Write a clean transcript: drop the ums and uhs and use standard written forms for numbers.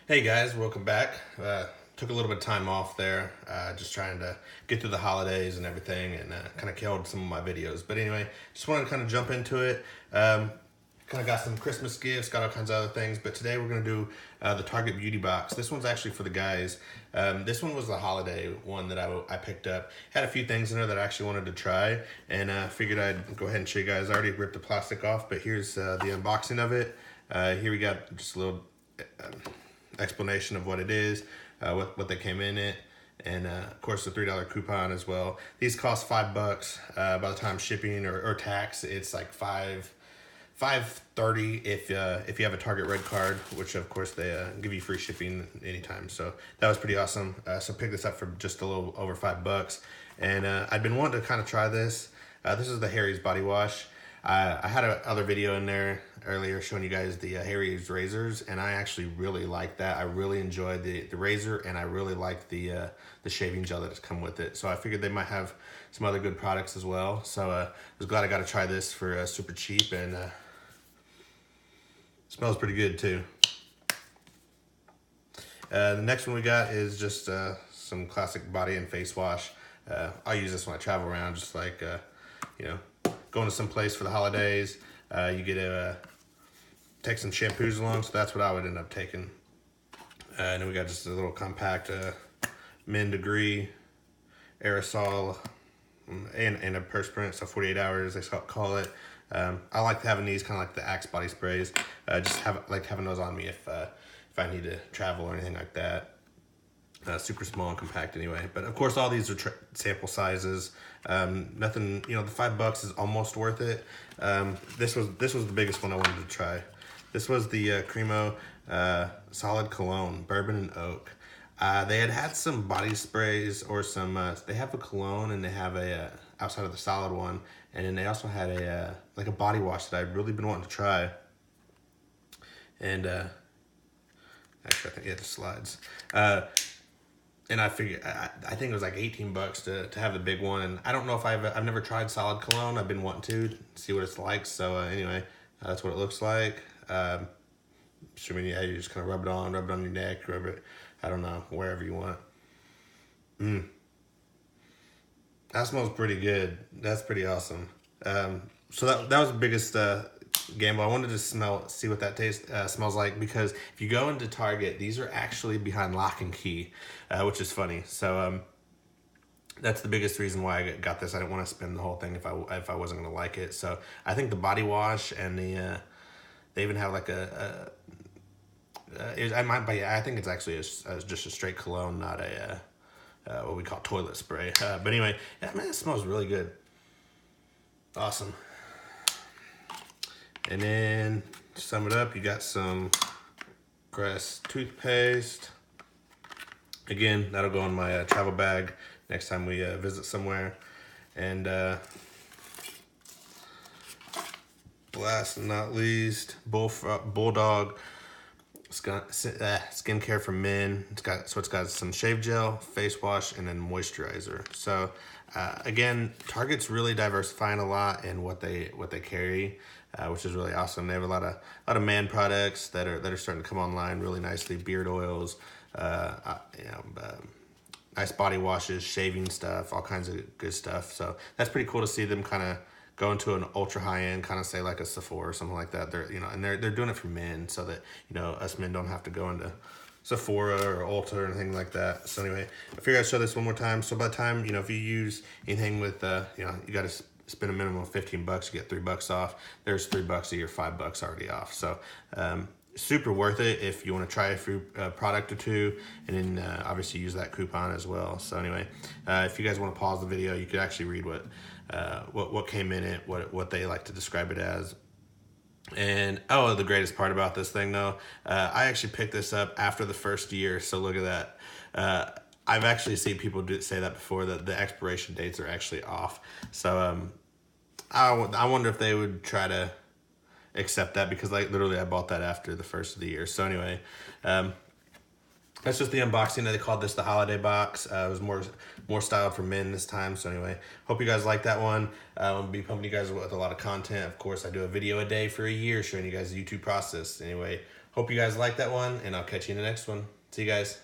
Hey guys, welcome back. Took a little bit of time off there, just trying to get through the holidays and everything, and kind of killed some of my videos. But anyway, just wanted to kind of jump into it. Kind of got some Christmas gifts, got all kinds of other things, but today we're going to do the Target Beauty Box. This one's actually for the guys. This one was the holiday one that I picked up. Had a few things in there that I actually wanted to try, and figured I'd go ahead and show you guys. I already ripped the plastic off, but here's the unboxing of it. Here we got just a little explanation of what it is, what they came in it, and of course the $3 coupon as well. These cost $5. By the time shipping or tax, it's like $5.30 if you have a Target Red Card, which of course they give you free shipping anytime. So that was pretty awesome. So pick this up for just a little over $5, and I've been wanting to kind of try this. This is the Harry's body wash. I had another video in there earlier showing you guys the Harry's razors, and I actually really like that. I really enjoyed the razor, and I really like the shaving gel that's come with it. So I figured they might have some other good products as well. So I was glad I got to try this for super cheap, and smells pretty good too. The next one we got is just some classic body and face wash. I'll use this when I travel around, just like going to some place for the holidays. You get to take some shampoos along, so that's what I would end up taking. And then we got just a little compact min degree aerosol and a perspirant, so 48 hours they call it. I like having these kind of like the Axe body sprays. Just having those on me if I need to travel or anything like that. Super small and compact anyway, but of course all these are sample sizes. Nothing, the $5 is almost worth it. This was the biggest one I wanted to try. This was the Cremo Solid Cologne Bourbon and Oak. They had some body sprays or some. They have a cologne and they have a outside of the solid one, and then they also had a like a body wash that I've really been wanting to try. And actually, I think it slides. And I figured, I think it was like $18 to have the big one. And I don't know if I've never tried solid cologne. I've been wanting to see what it's like. So anyway, that's what it looks like. Assuming, you just kind of rub it on your neck, rub it, I don't know, wherever you want. That smells pretty good. That's pretty awesome. So that was the biggest gamble. I wanted to see what that smells like, because if you go into Target, these are actually behind lock and key, which is funny. So that's the biggest reason why I got this. I didn't want to spend the whole thing if I wasn't gonna like it. So I think the body wash and they even have like I think it's actually just a straight cologne, not a what we call toilet spray. But anyway, it smells really good. Awesome. And then to sum it up, you got some Crest toothpaste. Again, that'll go in my travel bag next time we visit somewhere. And last but not least, Bulldog skincare for men. It's got some shave gel, face wash, and then moisturizer. So again, Target's really diversifying a lot in what they carry, which is really awesome. They have a lot of man products that are starting to come online really nicely. Beard oils, nice body washes, shaving stuff, all kinds of good stuff. So that's pretty cool to see them kind of go into an ultra high end, kind of say like a Sephora or something like that. They're doing it for men, so that us men don't have to go into Sephora or Ulta or anything like that. So anyway, I figured I'd show this one more time. So by the time if you use anything with you got to spend a minimum of $15, you get $3 off. There's $3 of your $5 already off. So super worth it if you want to try a free product or two, and then obviously use that coupon as well. So anyway, if you guys want to pause the video, you could actually read what came in it, what they like to describe it as. And the greatest part about this thing though, I actually picked this up after the first year. So look at that. I've actually seen people say that before, that the expiration dates are actually off. So I wonder if they would try to accept that, because literally I bought that after the first of the year. So anyway, that's just the unboxing. They called this the holiday box. It was more styled for men this time. So anyway, hope you guys like that one. I'll be pumping you guys with a lot of content. Of course, I do a video a day for a year showing you guys the YouTube process. Anyway, Hope you guys like that one, and I'll catch you in the next one. See you guys.